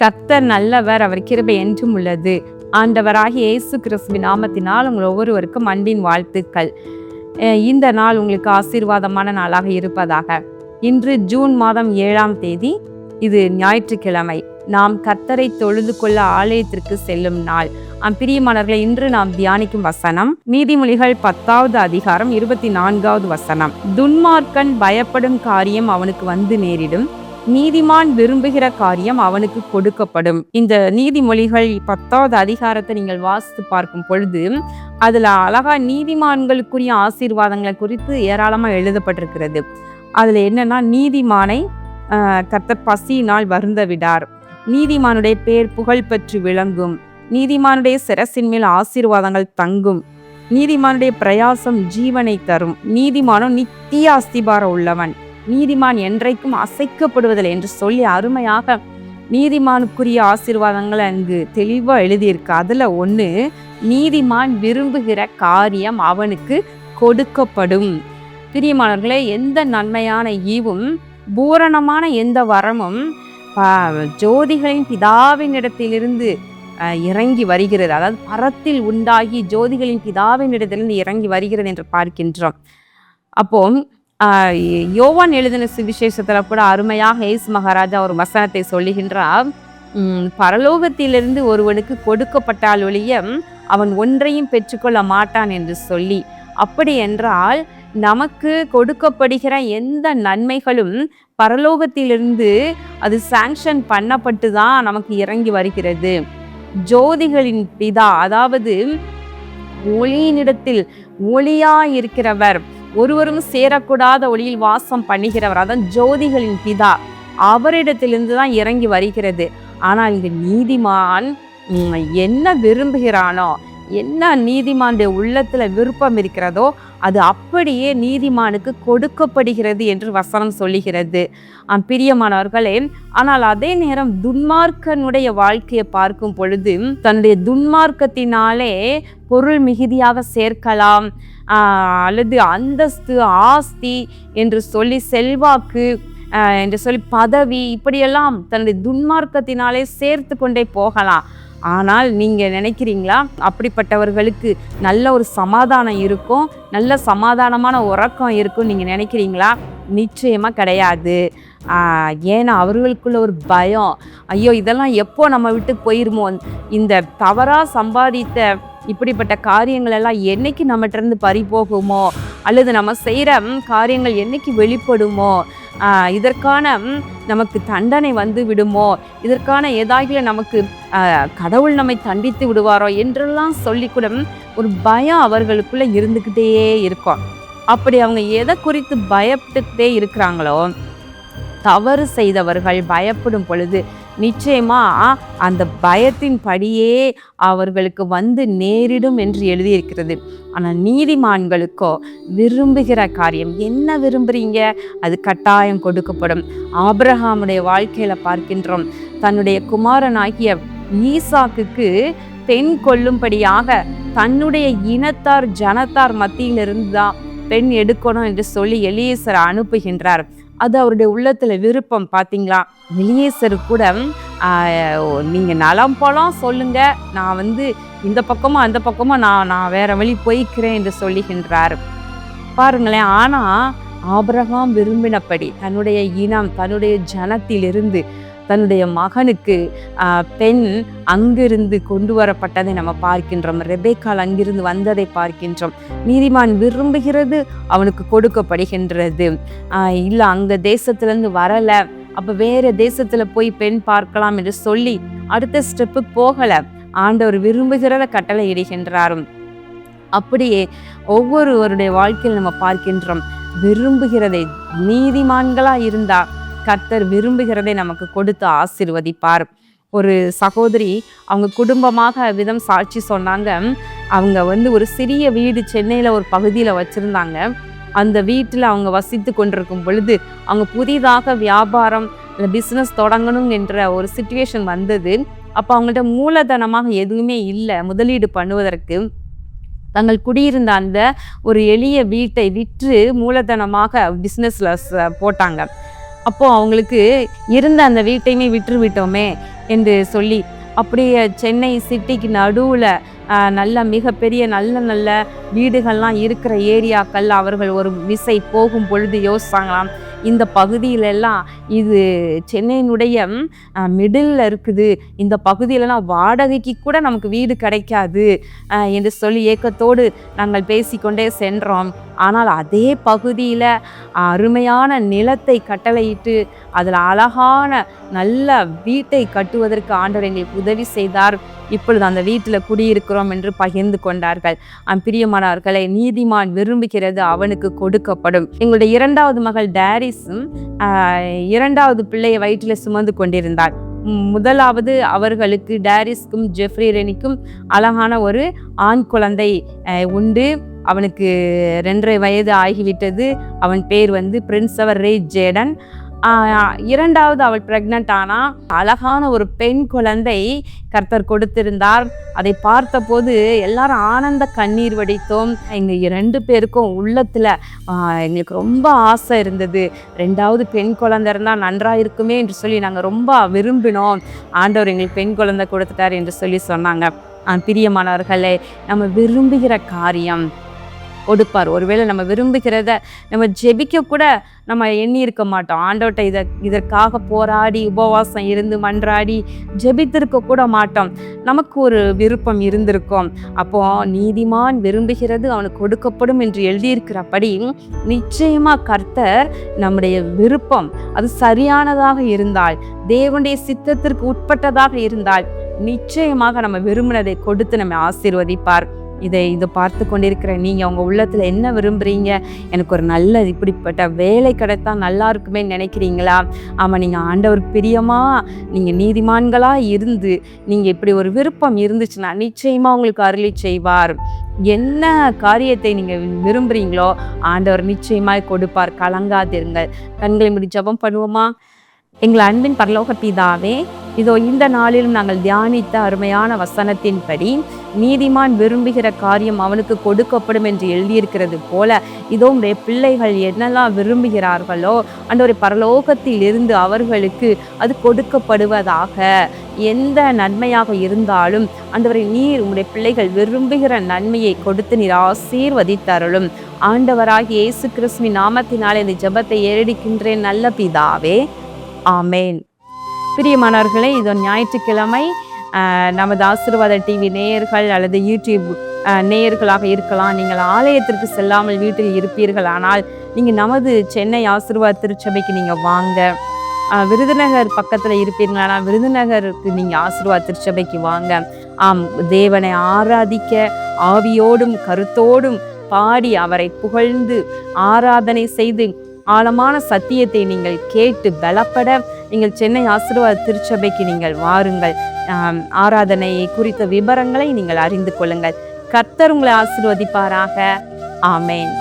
கர்த்தர் நல்லவர், அவர் கிருபை என்றும் உள்ளது. ஆண்டவராகிய இயேசு கிறிஸ்துவின் நாமத்தினால் உங்கள் ஒவ்வொருவருக்கும் அன்பின் வாழ்த்துக்கள். இந்த நாள் உங்களுக்கு ஆசீர்வாதமான நாளாக இருப்பதாக. இன்று ஜூன் மாதம் 7ஆம் தேதி, இது ஞாயிற்றுக்கிழமை. நாம் கர்த்தரை தொழுது கொள்ள ஆலயத்திற்கு செல்லும் நாள். பிரியமானவர்களை, இன்று நாம் தியானிக்கும் வசனம் நீதிமொழிகள் 10வது அதிகாரம் 24வது வசனம். துன்மார்க்கன் பயப்படும் காரியம் அவனுக்கு வந்து நேரிடும், நீதிமான் விரும்புகிற காரியம் அவனுக்கு கொடுக்கப்படும். இந்த நீதிமொழிகள் 10வது அதிகாரத்தை நீங்கள் வாசித்து பார்க்கும் பொழுது அதுல அழகா நீதிமான்களுக்குரிய ஆசீர்வாதங்களை குறித்து ஏராளமா எழுதப்பட்டிருக்கிறது. அதுல என்னன்னா, நீதிமானை கர்த்தர் பசியினால் வருந்த விடார், நீதிமானுடைய பேர் புகழ் பெற்று விளங்கும், நீதிமானுடைய சிரசின் மேல் ஆசீர்வாதங்கள் தங்கும், நீதிமானுடைய பிரயாசம் ஜீவனை தரும், நீதிமானும் நித்திய அஸ்திபாரம் உள்ளவன், நீதிமான் என்றைக்கும் அசைக்கப்படுவதில்லை என்று சொல்லி அருமையாக நீதிமானுக்குரிய ஆசீர்வாதங்களை அங்கு தெளிவா எழுதியிருக்கு. அதுல ஒண்ணு, நீதிமான் விரும்புகிற காரியம் அவனுக்கு கொடுக்கப்படும். பிரியமானவர்களே, எந்த நன்மையான ஈவும் பூரணமான எந்த வரமும் ஜோதிகளின் பிதாவின் இடத்திலிருந்து இறங்கி வருகிறது. அதாவது பரத்தில் உண்டாகி ஜோதிகளின் பிதாவின் இடத்திலிருந்து இறங்கி வருகிறது என்று பார்க்கின்றோம். அப்போ யோவான் எழுதின சுவிசேஷத்துல கூட அருமையாக இயேசு மகாராஜா ஒரு வசனத்தை சொல்லுகின்றார். பரலோகத்திலிருந்து ஒருவனுக்கு கொடுக்கப்பட்டால் ஒழிய அவன் ஒன்றையும் பெற்றுக்கொள்ள மாட்டான் என்று சொல்லி, அப்படி என்றால் நமக்கு கொடுக்கப்படுகிற எந்த நன்மைகளும் பரலோகத்திலிருந்து அது சாங்ஷன் பண்ணப்பட்டு தான் நமக்கு இறங்கி வருகிறது. ஜோதிகளின் பிதா, அதாவது ஒளியினிடத்தில் ஒளியாய் இருக்கிறவர், ஒருவரும் சேரக்கூடாத ஒளியில் வாசம் பண்ணுகிறவர், அதான் ஜோதிகளின் பிதா, அவரிடத்திலிருந்து தான் இறங்கி வருகிறது. ஆனால் இங்கு நீதிமான் என்ன விரும்புகிறானோ, என்ன நீதிமானுடைய உள்ளத்துல விருப்பம் இருக்கிறதோ அது அப்படியே நீதிமானுக்கு கொடுக்கப்படுகிறது என்று வசனம் சொல்லுகிறது. பிரியமானவர்களே, ஆனால் அதே நேரம் துன்மார்க்கனுடைய வாழ்க்கையை பார்க்கும் பொழுது தன்னுடைய துன்மார்க்கத்தினாலே பொருள் மிகுதியாக சேர்க்கலாம், அல்லது அந்தஸ்து ஆஸ்தி என்று சொல்லி செல்வாக்கு என்று சொல்லி பதவி, இப்படியெல்லாம் தன்னுடைய துன்மார்க்கத்தினாலே சேர்த்து கொண்டே போகலாம். ஆனால் நீங்க நினைக்கிறீங்களா அப்படிப்பட்டவர்களுக்கு நல்ல ஒரு சமாதானம் இருக்கும், நல்ல சமாதானமான உறக்கம் இருக்கும் நீங்க நினைக்கிறீங்களா? நிச்சயமா கிடையாது. ஏன்னா அவர்களுக்குள்ள ஒரு பயம், ஐயோ இதெல்லாம் எப்போ நம்ம விட்டு போயிருமோ, இந்த தவறா சம்பாதித்த இப்படிப்பட்ட காரியங்கள் எல்லாம் என்னைக்கு நம்மகிட்ட இருந்து பறி போகுமோ, அல்லது நம்ம செய்கிற காரியங்கள் என்னைக்கு வெளிப்படுமோ, இதற்கான நமக்கு தண்டனை வந்து விடுமோ, இதற்கான ஏதாவது நமக்கு கடவுள் நம்மை தண்டித்து விடுவாரோ என்றெல்லாம் சொல்லி கூட ஒரு பயம் அவர்களுக்குள்ள இருந்துக்கிட்டே இருக்கும். அப்படி அவங்க எதை குறித்து பயப்பட்டுக்கிட்டே இருக்கிறாங்களோ, தவறு செய்தவர்கள் பயப்படும் பொழுது நிச்சயமா அந்த பயத்தின் படியே அவர்களுக்கு வந்து நேரிடும் என்று எழுதியிருக்கிறது. ஆனால் நீதிமான்களுக்கோ விரும்புகிற காரியம் என்ன விரும்புறீங்க, அது கட்டாயம் கொடுக்கப்படும். ஆபிரகாமுடைய வாழ்க்கையில பார்க்கின்றோம், தன்னுடைய குமாரனாகிய ஈசாக்குக்கு பெண் கொள்ளும்படியாக தன்னுடைய இனத்தார் ஜனத்தார் மத்தியிலிருந்து தான் பெண் எடுக்கணும் என்று சொல்லி எலியேசரை அனுப்புகின்றார். அது அவருடைய உள்ளத்துல விருப்பம். பார்த்தீங்களா, எலியேசரு கூட நீங்க நலம் போலாம் சொல்லுங்க, நான் இந்த பக்கமும் அந்த பக்கமும் நான் வேற வழி போய்க்கிறேன் என்று சொல்லுகின்றார். பாருங்களேன். ஆனா ஆபிரகாம் விரும்பினபடி தன்னுடைய இனம், தன்னுடைய ஜனத்திலிருந்து தன்னுடைய மகனுக்கு பெண் அங்கிருந்து கொண்டு வரப்பட்டதை நம்ம பார்க்கின்றோம். ரெபேக்காள் அங்கிருந்து வந்ததை பார்க்கின்றோம். நீதிமான் விரும்புகிறது அவனுக்கு கொடுக்கப்படுகின்றது. இல்லை அங்க தேசத்திலிருந்து வரல, அப்ப வேற தேசத்துல போய் பெண் பார்க்கலாம் என்று சொல்லி அடுத்த ஸ்டெப்புக்கு போகல, ஆண்டவர் விரும்புகிறத கட்டளை இடுகின்றாரும். அப்படியே ஒவ்வொருவருடைய வாழ்க்கையில் நம்ம பார்க்கின்றோம், விரும்புகிறதை நீதிமான்களா இருந்தா கர்த்தர் விரும்புகிறதை நமக்கு கொடுத்து ஆசீர்வதிப்பார். ஒரு சகோதரி அவங்க குடும்பமாக விதம் சாட்சி சொன்னாங்க. அவங்க ஒரு சிறிய வீடு சென்னையில ஒரு பகுதியில வச்சிருந்தாங்க. அந்த வீட்டில் அவங்க வசித்து கொண்டிருக்கும் பொழுது அவங்க புதிதாக வியாபாரம் பிஸ்னஸ் தொடங்கணும் என்ற ஒரு சிச்சுவேஷன் வந்தது. அப்போ அவங்கள்ட்ட மூலதனமாக எதுவுமே இல்லை முதலீடு பண்ணுவதற்கு. தங்கள் குடியிருந்த அந்த ஒரு எளிய வீட்டை விற்று மூலதனமாக பிஸ்னஸ்ல போட்டாங்க. அப்போ அவங்களுக்கு இருந்த அந்த வீட்டையுமே விட்டு விட்டோமே, என்று சொல்லி அப்படியே சென்னை சிட்டிக்கு நடுவில் நல்ல மிகப்பெரிய நல்ல நல்ல வீடுகள்லாம் இருக்கிற ஏரியாக்கள் அவர்கள் ஒரு விசை போகும் பொழுது யோசிச்சாங்களாம், இந்த பகுதியிலெல்லாம் இது சென்னையினுடைய மிடில் இருக்குது, இந்த பகுதியிலலாம் வாடகைக்கு கூட நமக்கு வீடு கிடைக்காது என்று சொல்லி ஏக்கத்தோடு நாங்கள் பேசிக்கொண்டே சென்றோம். ஆனால் அதே பகுதியில் அருமையான நிலத்தை கட்டளையிட்டு அதில் அழகான நல்ல வீட்டை கட்டுவதற்கு ஆண்டவர் எங்களுக்கு உதவி செய்தார். இப்பொழுது அந்த வீட்டில் குடியிருக்கிறோம் என்று பகிர்ந்து கொண்டார்கள். பிரியமானவர்களை, நீதிமான் விரும்புகிறது அவனுக்கு கொடுக்கப்படும். எங்களுடைய 2வது மகள் டேரிஸும் 2வது பிள்ளையை வயிற்றில் சுமந்து கொண்டிருந்தாள். முதலாவது அவர்களுக்கு டேரிஸ்க்கும் ஜெஃப்ரி ரெனிக்கும் அழகான ஒரு ஆண் குழந்தை உண்டு. அவனுக்கு 2.5 வயது ஆகிவிட்டது. அவன் பேர் பிரின்சவர் ரே ஜேடன். 2வது அவள் பிரெக்னன்ட் ஆனா. அழகான ஒரு பெண் குழந்தை கர்த்தர் கொடுத்திருந்தார். அதை பார்த்தபோது எல்லாரும் ஆனந்த கண்ணீர் வடித்தோம். எங்க 2 பேருக்கும் உள்ளத்துல எங்களுக்கு ரொம்ப ஆசை இருந்தது. 2வது பெண் குழந்தை இருந்தால் நன்றா இருக்குமே என்று சொல்லி நாங்கள் ரொம்ப விரும்பினோம். ஆண்டவர் எங்களுக்கு பெண் குழந்தை கொடுத்துட்டார் என்று சொல்லி சொன்னாங்க. பிரியமானவர்களே, நம்ம விரும்புகிற காரியம் கொடுப்பார். ஒருவேளை நம்ம விரும்புகிறத நம்ம ஜெபிக்க கூட நம்ம எண்ணி இருக்க மாட்டோம். ஆண்டவர்கிட்ட இதற்காக போராடி உபவாசம் இருந்து மன்றாடி ஜெபித்திருக்க கூட மாட்டோம். நமக்கு ஒரு விருப்பம் இருந்திருக்கும். அப்போ நீதிமான் விரும்புகிறது அவனுக்கு கொடுக்கப்படும் என்று எழுதியிருக்கிறபடி நிச்சயமா கர்த்தர் நம்முடைய விருப்பம் அது சரியானதாக இருந்தால், தேவனுடைய சித்தத்திற்கு உட்பட்டதாக இருந்தால் நிச்சயமாக நம்ம விரும்பினதை கொடுத்து நம்ம ஆசீர்வதிப்பார். இதை பார்த்து கொண்டிருக்கிற நீங்கள் உங்கள் உள்ளத்தில் என்ன விரும்புகிறீங்க? எனக்கு ஒரு நல்ல இப்படிப்பட்ட வேலை கிடைத்தா நல்லா இருக்குமே நினைக்கிறீங்களா? ஆமாம், நீங்கள் ஆண்டவருக்கு பிரியமாக நீங்கள் நீதிமான்களாக இருந்து நீங்கள் இப்படி ஒரு விருப்பம் இருந்துச்சுன்னா நிச்சயமாக உங்களுக்கு அருளி செய்வார். என்ன காரியத்தை நீங்கள் விரும்புகிறீங்களோ ஆண்டவர் நிச்சயமாக கொடுப்பார். கலங்காதிருங்கள். கண்களை மூடி ஜெபம் பண்ணுவோமா? எங்கள் அன்பின் பரலோக பிதாவே, இதோ இந்த நாளிலும் நாங்கள் தியானித்த அருமையான வசனத்தின்படி நீதிமான் விரும்புகிற காரியம் அவனுக்கு கொடுக்கப்படும் என்று எழுதியிருக்கிறது போல, இதோ உடைய பிள்ளைகள் என்னெல்லாம் விரும்புகிறார்களோ ஆண்டவரே, பரலோகத்தில் இருந்து அவர்களுக்கு அது கொடுக்கப்படுவதாக. எந்த நன்மையாக இருந்தாலும் ஆண்டவரே, நீர் உடைய பிள்ளைகள் விரும்புகிற நன்மையை கொடுத்து நீர் ஆசீர்வதித்தருளும். ஆண்டவராகிய இயேசு கிறிஸ்துவின் நாமத்தினாலே இந்த ஜெபத்தை ஏறெடுக்கின்றேன் நல்ல பிதாவே, ஆமேன். பிரியமானவர்களே, இது ஞாயிற்றுக்கிழமை நமது ஆசீர்வாத டிவி நேயர்கள் அல்லது யூடியூப் நேயர்களாக இருக்கலாம். நீங்கள் ஆலயத்திற்கு செல்லாமல் வீட்டில் இருப்பீர்கள், ஆனால் நீங்கள் நமது சென்னை ஆசீர்வாத திருச்சபைக்கு நீங்கள் வாங்க. விருதுநகர் பக்கத்தில் இருப்பீர்களானால் விருதுநகருக்கு நீங்கள் ஆசீர்வாத திருச்சபைக்கு வாங்க. தேவனை ஆராதிக்க ஆவியோடும் கருத்தோடும் பாடி அவரை புகழ்ந்து ஆராதனை செய்து ஆழமான சத்தியத்தை நீங்கள் கேட்டு பலப்பட நீங்கள் சென்னை ஆசீர்வாத திருச்சபைக்கு நீங்கள் வாருங்கள். ஆராதனை குறித்த விவரங்களை நீங்கள் அறிந்து கொள்ளுங்கள். கர்த்தர் உங்களை ஆசீர்வதிப்பாராக. ஆமேன்.